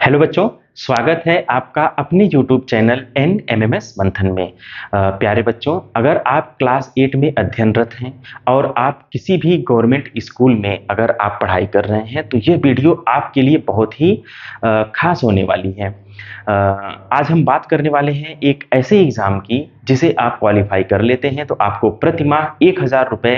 Hello बच्चों, स्वागत है आपका अपने YouTube चैनल NMMS मंथन में। प्यारे बच्चों, अगर आप क्लास 8 में अध्ययनरत हैं और आप किसी भी गवर्नमेंट स्कूल में अगर आप पढ़ाई कर रहे हैं तो ये वीडियो आपके लिए बहुत ही खास होने वाली है। आज हम बात करने वाले हैं एक ऐसे एग्ज़ाम की जिसे आप क्वालिफाई कर लेते हैं तो आपको प्रति माह 1000 रुपये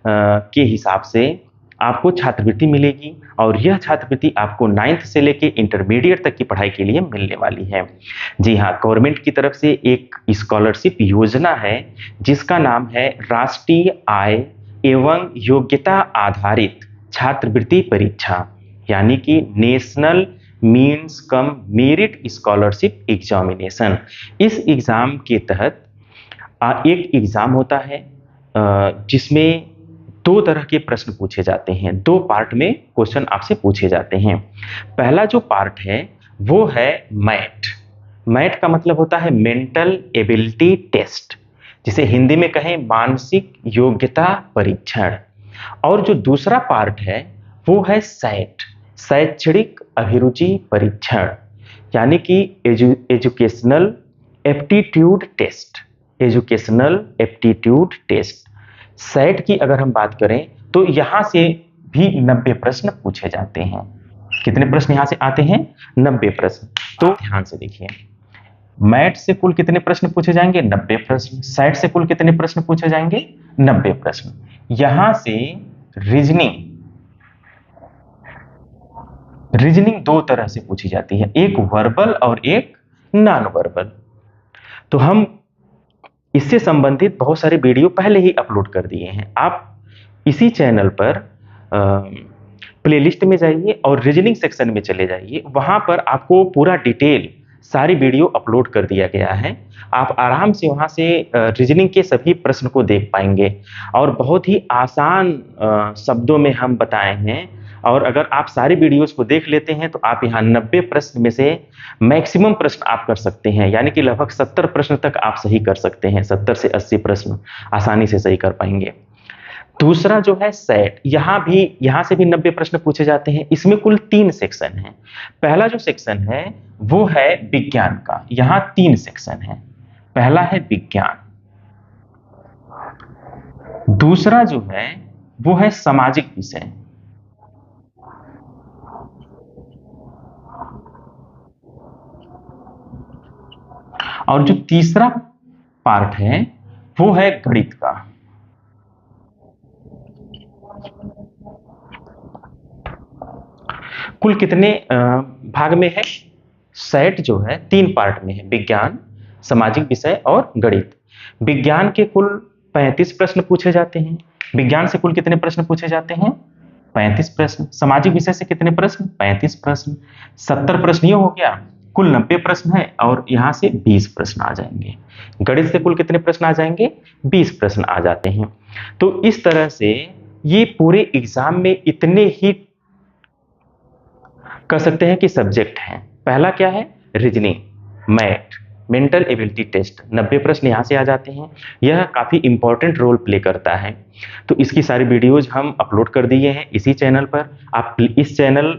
के हिसाब से आपको छात्रवृत्ति मिलेगी और यह छात्रवृत्ति आपको 9th से लेके इंटरमीडिएट तक की पढ़ाई के लिए मिलने वाली है। जी हाँ, गवर्नमेंट की तरफ से एक स्कॉलरशिप योजना है जिसका नाम है राष्ट्रीय आय एवं योग्यता आधारित छात्रवृत्ति परीक्षा, यानी कि national means cum merit scholarship examination. इस एग्ज़ाम के तहत एक एग्ज़ाम होता है जिसमें 2 तरह के प्रश्न पूछे जाते हैं। 2 पार्ट में क्वेश्चन आपसे पूछे जाते हैं। पहला जो पार्ट है वो है मैट। मैट का मतलब होता है मेंटल एबिलिटी टेस्ट, जिसे हिंदी में कहें मानसिक योग्यता परीक्षण। और जो दूसरा पार्ट है वो है सैट, शैक्षणिक अभिरुचि परीक्षण, यानी कि educational aptitude test. Educational aptitude test set की अगर हम बात करें तो यहां से भी 90 प्रश्न पूछे जाते हैं। कितने प्रश्न यहां से आते हैं? 90 प्रश्न। तो ध्यान से देखिए, मैट से कुल कितने प्रश्न पूछे जाएंगे? 90 प्रश्न। सेट से कुल कितने प्रश्न पूछे जाएंगे? 90 प्रश्न। यहां से रीजनिंग 2 तरह से पूछी जाती है, एक वर्बल और एक नॉन वर्बल। तो हम इससे संबंधित बहुत सारे वीडियो पहले ही अपलोड कर दिए हैं। आप इसी चैनल पर प्लेलिस्ट में जाइए और रीजनिंग सेक्शन में चले जाइए, वहां पर आपको पूरा डिटेल सारी वीडियो अपलोड कर दिया गया है। आप आराम से वहां से रीजनिंग के सभी प्रश्न को देख पाएंगे और बहुत ही आसान शब्दों में हम बताए हैं। और अगर आप सारी वीडियोस को देख लेते हैं तो आप यहाँ 90 प्रश्न में से मैक्सिमम प्रश्न आप कर सकते हैं, यानी कि लगभग 70 प्रश्न तक आप सही कर सकते हैं। 70 से 80 प्रश्न आसानी से सही कर पाएंगे। दूसरा जो है सेट, यहाँ से भी 90 प्रश्न पूछे जाते हैं। इसमें कुल 3 सेक्शन हैं। पहला जो सेक्शन है वो है विज्ञान का। यहाँ 3 सेक्शन है। पहला है विज्ञान, दूसरा जो है वो है सामाजिक विषय, और जो तीसरा पार्ट है वो है गणित का। कुल कितने भाग में है? सेट जो है 3 पार्ट में है, विज्ञान, सामाजिक विषय और गणित। विज्ञान के कुल 35 प्रश्न पूछे जाते हैं। विज्ञान से कुल कितने प्रश्न पूछे जाते हैं? 35 प्रश्न। सामाजिक विषय से कितने प्रश्न? 35 प्रश्न। 70 प्रश्न ये हो गया। कुल 90 प्रश्न है और यहां से 20 प्रश्न आ जाएंगे। गणित से कुल कितने प्रश्न आ जाएंगे? 20 प्रश्न आ जाते हैं। तो इस तरह से ये पूरे एग्जाम में इतने ही कह सकते हैं कि सब्जेक्ट हैं। पहला क्या है? Reasoning, math, mental ability test. 90 प्रश्न यहाँ से आ जाते हैं। यह काफ़ी इंपॉर्टेंट रोल प्ले करता है। तो इसकी सारी वीडियोज हम अपलोड कर दिए हैं इसी चैनल पर। आप इस चैनल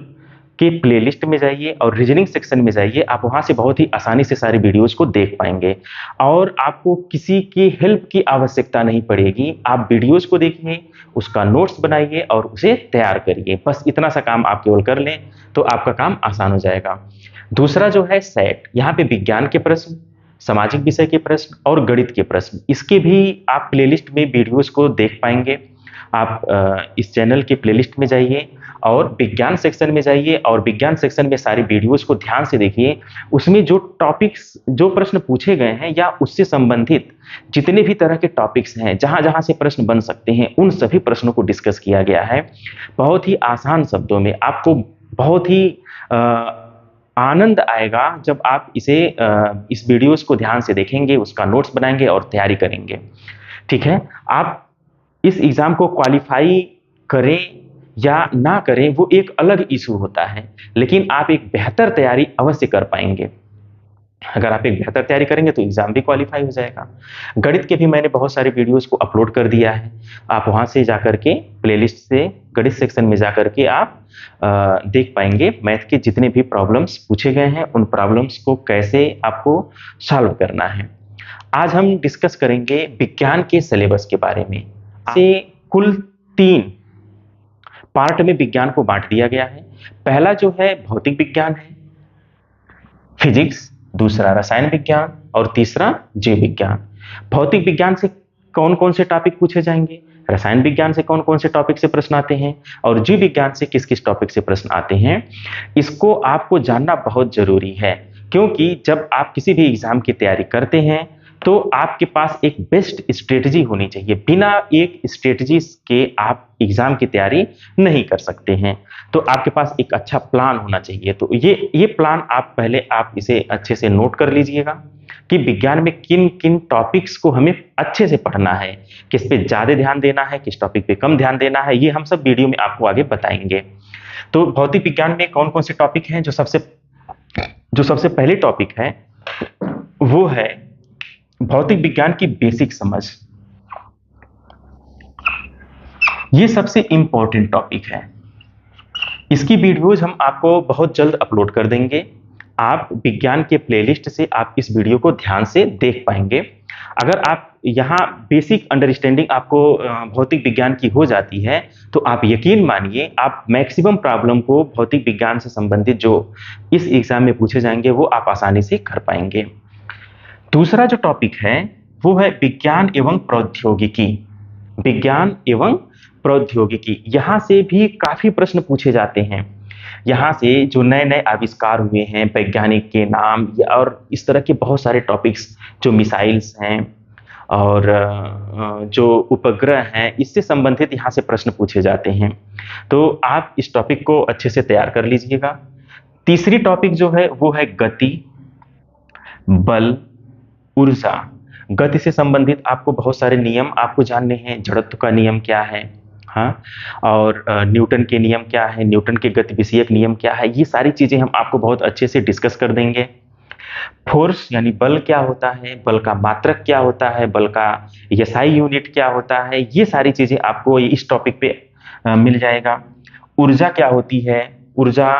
के प्लेलिस्ट में जाइए और रीजनिंग सेक्शन में जाइए, आप वहाँ से बहुत ही आसानी से सारी वीडियोज को देख पाएंगे और आपको किसी की हेल्प की आवश्यकता नहीं पड़ेगी। आप वीडियोज को देखिए, उसका नोट्स बनाइए और उसे तैयार करिए। बस इतना सा काम आप केवल कर लें तो आपका काम आसान हो जाएगा। दूसरा जो है सेट, यहाँ पे विज्ञान के प्रश्न, सामाजिक विषय के प्रश्न और गणित के प्रश्न, इसके भी आप प्लेलिस्ट में वीडियोस को देख पाएंगे। आप इस चैनल के प्लेलिस्ट में जाइए और विज्ञान सेक्शन में जाइए और विज्ञान सेक्शन में सारी वीडियोस को ध्यान से देखिए। उसमें जो टॉपिक्स, जो प्रश्न पूछे गए हैं या उससे संबंधित जितने भी तरह के टॉपिक्स हैं, जहां जहां से प्रश्न बन सकते हैं, उन सभी प्रश्नों को डिस्कस किया गया है बहुत ही आसान शब्दों में। आपको बहुत ही आनंद आएगा जब आप इस वीडियोस को ध्यान से देखेंगे, उसका नोट्स बनाएंगे और तैयारी करेंगे। ठीक है, आप इस एग्जाम को क्वालिफाई करें या ना करें वो एक अलग इशू होता है, लेकिन आप एक बेहतर तैयारी अवश्य कर पाएंगे। अगर आप एक बेहतर तैयारी करेंगे तो एग्जाम भी क्वालिफाई हो जाएगा। गणित के भी मैंने बहुत सारे वीडियोस को अपलोड कर दिया है, आप वहां से जाकर के प्लेलिस्ट से गणित सेक्शन में जाकर के आप देख पाएंगे मैथ के जितने भी प्रॉब्लम्स पूछे गए हैं, उन प्रॉब्लम्स को कैसे आपको सॉल्व करना है। आज हम डिस्कस करेंगे विज्ञान के सिलेबस के बारे में। से कुल 3 पार्ट में विज्ञान को बांट दिया गया है। पहला जो है भौतिक विज्ञान है, फिजिक्स, दूसरा रसायन विज्ञान और तीसरा जीव विज्ञान। भौतिक विज्ञान से कौन कौन से टॉपिक पूछे जाएंगे, रसायन विज्ञान से कौन कौन से टॉपिक से प्रश्न आते हैं और जीव विज्ञान से किस किस टॉपिक से प्रश्न आते हैं, इसको आपको जानना बहुत जरूरी है। क्योंकि जब आप किसी भी एग्जाम की तैयारी करते हैं तो आपके पास एक बेस्ट स्ट्रेटजी होनी चाहिए। बिना एक स्ट्रेटजी के आप एग्जाम की तैयारी नहीं कर सकते हैं। तो आपके पास एक अच्छा प्लान होना चाहिए। तो ये प्लान आप इसे अच्छे से नोट कर लीजिएगा कि विज्ञान में किन किन टॉपिक्स को हमें अच्छे से पढ़ना है, किस पे ज्यादा ध्यान देना है, किस टॉपिक पे कम ध्यान देना है, ये हम सब वीडियो में आपको आगे बताएंगे। तो भौतिक विज्ञान में कौन कौन से टॉपिक हैं, जो सबसे पहले टॉपिक है वो है भौतिक विज्ञान की बेसिक समझ। ये सबसे इंपॉर्टेंट टॉपिक है। इसकी वीडियोज हम आपको बहुत जल्द अपलोड कर देंगे। आप विज्ञान के प्लेलिस्ट से आप इस वीडियो को ध्यान से देख पाएंगे। अगर आप यहाँ बेसिक अंडरस्टैंडिंग आपको भौतिक विज्ञान की हो जाती है तो आप यकीन मानिए आप मैक्सिमम प्रॉब्लम को भौतिक विज्ञान से संबंधित जो इस एग्जाम में पूछे जाएंगे वो आप आसानी से कर पाएंगे। दूसरा जो टॉपिक है वो है विज्ञान एवं प्रौद्योगिकी। विज्ञान एवं प्रौद्योगिकी, यहां से भी काफी प्रश्न पूछे जाते हैं। यहाँ से जो नए नए आविष्कार हुए हैं, वैज्ञानिक के नाम और इस तरह के बहुत सारे टॉपिक्स, जो मिसाइल्स हैं और जो उपग्रह हैं, इससे संबंधित यहाँ से प्रश्न पूछे जाते हैं। तो आप इस टॉपिक को अच्छे से तैयार कर लीजिएगा। तीसरी टॉपिक जो है वो है गति, बल, ऊर्जा। गति से संबंधित आपको बहुत सारे नियम आपको जानने हैं। जड़त्व का नियम क्या है, हाँ, और न्यूटन के नियम क्या है, न्यूटन के गति विषयक नियम क्या है, ये सारी चीजें हम आपको बहुत अच्छे से डिस्कस कर देंगे। फोर्स यानी बल क्या होता है, बल का मात्रक क्या होता है, बल का एसआई यूनिट क्या होता है, ये सारी चीजें आपको इस टॉपिक पे मिल जाएगा। ऊर्जा क्या होती है, ऊर्जा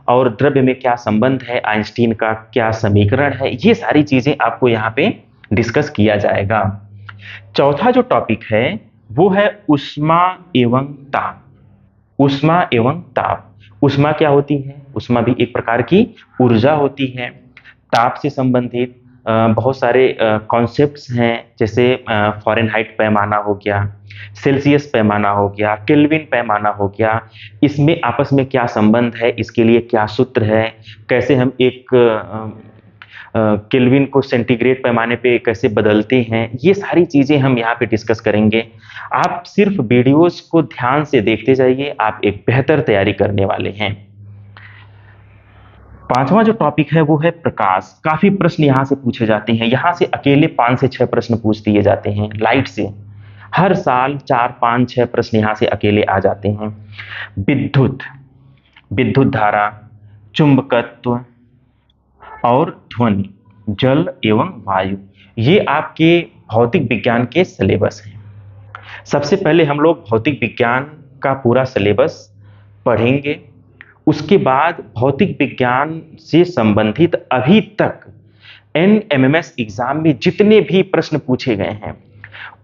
और द्रव्य में क्या संबंध है, आइंस्टीन का क्या समीकरण है, ये सारी चीजें आपको यहाँ पे डिस्कस किया जाएगा। चौथा जो टॉपिक है वो है ऊष्मा एवं ताप। ऊष्मा एवं ताप, ऊष्मा क्या होती है, ऊष्मा भी एक प्रकार की ऊर्जा होती है। ताप से संबंधित बहुत सारे कॉन्सेप्ट्स हैं, जैसे फ़ारेनहाइट पैमाना हो गया, सेल्सियस पैमाना हो गया, केल्विन पैमाना हो गया। इसमें आपस में क्या संबंध है, इसके लिए क्या सूत्र है, कैसे हम एक केल्विन को सेंटीग्रेड पैमाने पे कैसे बदलते हैं, ये सारी चीजें हम यहाँ पे डिस्कस करेंगे। आप सिर्फ वीडियोस को ध्यान से देखते जाइए, आप एक बेहतर तैयारी करने वाले हैं। पांचवा जो टॉपिक है वो है प्रकाश। काफी प्रश्न यहाँ से पूछे जाते हैं। यहाँ से अकेले 5 से 6 प्रश्न पूछ दिए जाते हैं लाइट से। हर साल 4, 5, 6 प्रश्न यहाँ से अकेले आ जाते हैं। विद्युत धारा, चुंबकत्व और ध्वनि, जल एवं वायु, ये आपके भौतिक विज्ञान के सिलेबस हैं। सबसे पहले हम लोग भौतिक विज्ञान का पूरा सिलेबस पढ़ेंगे। उसके बाद भौतिक विज्ञान से संबंधित अभी तक एनएमएमएस एग्जाम में जितने भी प्रश्न पूछे गए हैं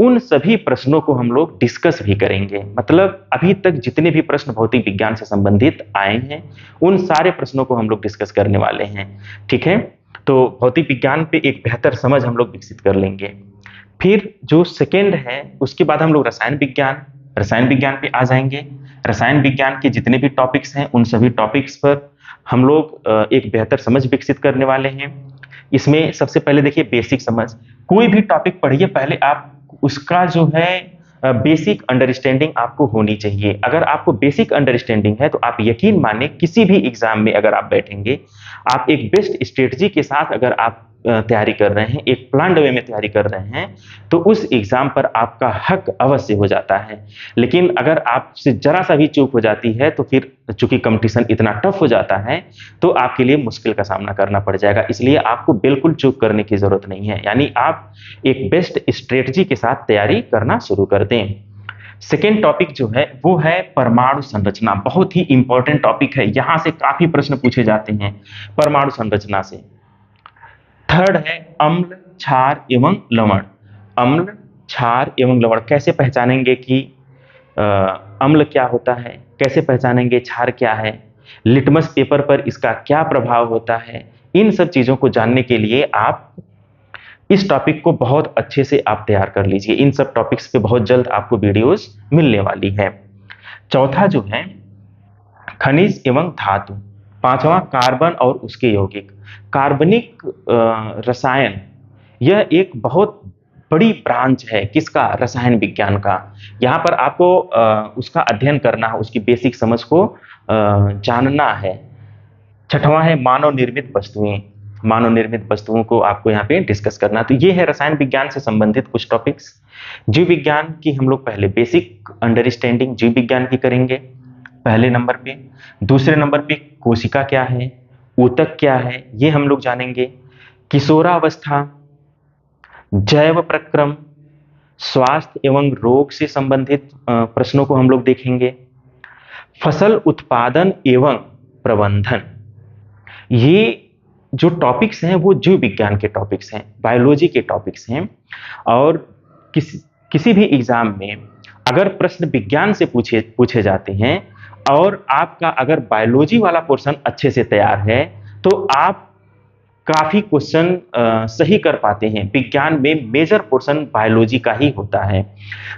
उन सभी प्रश्नों को हम लोग डिस्कस भी करेंगे। मतलब अभी तक जितने भी प्रश्न भौतिक विज्ञान से संबंधित आए हैं उन सारे प्रश्नों को हम लोग डिस्कस करने वाले हैं। ठीक है, तो भौतिक विज्ञान पे एक बेहतर समझ हम लोग विकसित कर लेंगे। फिर जो सेकेंड है उसके बाद हम लोग रसायन विज्ञान पे आ जाएंगे। रसायन विज्ञान के जितने भी टॉपिक्स हैं उन सभी टॉपिक्स पर हम लोग एक बेहतर समझ विकसित करने वाले हैं। इसमें सबसे पहले देखिए बेसिक समझ। कोई भी टॉपिक पढ़िए, पहले आप उसका जो है बेसिक अंडरस्टैंडिंग आपको होनी चाहिए। अगर आपको बेसिक अंडरस्टैंडिंग है तो आप यकीन माने किसी भी एग्जाम में अगर आप बैठेंगे, आप एक बेस्ट स्ट्रेटजी के साथ अगर आप तैयारी कर रहे हैं, एक प्लान्ड वे में तैयारी कर रहे हैं, तो उस एग्ज़ाम पर आपका हक अवश्य हो जाता है। लेकिन अगर आपसे ज़रा सा भी चूक हो जाती है तो फिर चूँकि कॉम्पिटिशन इतना टफ हो जाता है, तो आपके लिए मुश्किल का सामना करना पड़ जाएगा। इसलिए आपको बिल्कुल चूक करने की ज़रूरत नहीं है, यानी आप एक बेस्ट स्ट्रेटजी के साथ तैयारी करना शुरू कर दें। सेकेंड टॉपिक जो है वो है परमाणु संरचना। बहुत ही इंपॉर्टेंट टॉपिक है, यहाँ से काफ़ी प्रश्न पूछे जाते हैं परमाणु संरचना से। थर्ड है अम्ल, क्षार एवं लवण। अम्ल, क्षार एवं लवण कैसे पहचानेंगे कि अम्ल क्या होता है, कैसे पहचानेंगे क्षार क्या है, लिटमस पेपर पर इसका क्या प्रभाव होता है। इन सब चीज़ों को जानने के लिए आप इस टॉपिक को बहुत अच्छे से आप तैयार कर लीजिए। इन सब टॉपिक्स पे बहुत जल्द आपको वीडियोस मिलने वाली है। चौथा जो है खनिज एवं धातु। पांचवा कार्बन और उसके यौगिक। कार्बनिक रसायन, यह एक बहुत बड़ी ब्रांच है किसका, रसायन विज्ञान का। यहाँ पर आपको उसका अध्ययन करना है, उसकी बेसिक समझ को जानना है। छठवां है मानव निर्मित वस्तुएं। मानव निर्मित वस्तुओं को आपको यहाँ पे डिस्कस करना। तो ये है रसायन विज्ञान से संबंधित कुछ टॉपिक्स। जीव विज्ञान की हम लोग पहले बेसिक अंडरस्टैंडिंग जीव विज्ञान की करेंगे पहले नंबर पे। दूसरे नंबर पे कोशिका क्या है, ऊतक क्या है, ये हम लोग जानेंगे। किशोरावस्था, जैव प्रक्रम, स्वास्थ्य एवं रोग से संबंधित प्रश्नों को हम लोग देखेंगे। फसल उत्पादन एवं प्रबंधन, ये जो टॉपिक्स हैं वो जीव विज्ञान के टॉपिक्स हैं, बायोलॉजी के टॉपिक्स हैं। और किसी भी एग्जाम में अगर प्रश्न विज्ञान से पूछे जाते हैं और आपका अगर बायोलॉजी वाला पोर्शन अच्छे से तैयार है तो आप काफी क्वेश्चन सही कर पाते हैं। विज्ञान में मेजर पोर्शन बायोलॉजी का ही होता है,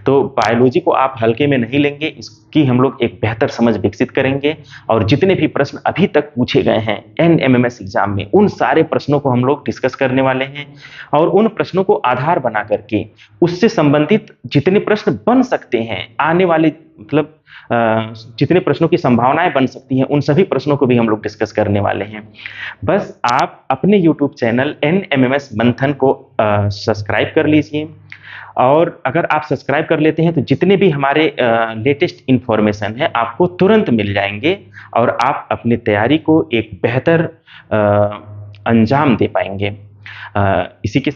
तो बायोलॉजी को आप हल्के में नहीं लेंगे, इसकी हम लोग एक बेहतर समझ विकसित करेंगे। और जितने भी प्रश्न अभी तक पूछे गए हैं एनएमएमएस एग्जाम में, उन सारे प्रश्नों को हम लोग डिस्कस करने वाले हैं। और उन प्रश्नों को आधार बना करके उससे संबंधित जितने प्रश्न बन सकते हैं आने वाले, मतलब जितने प्रश्नों की संभावनाएं बन सकती हैं, उन सभी प्रश्नों को भी हम लोग डिस्कस करने वाले हैं। बस आप अपने YouTube चैनल एनएमएमएस मंथन को सब्सक्राइब कर लीजिए। और अगर आप सब्सक्राइब कर लेते हैं तो जितने भी हमारे लेटेस्ट इंफॉर्मेशन है आपको तुरंत मिल जाएंगे और आप अपनी तैयारी को एक बेहतर अंजाम दे पाएंगे। इसी के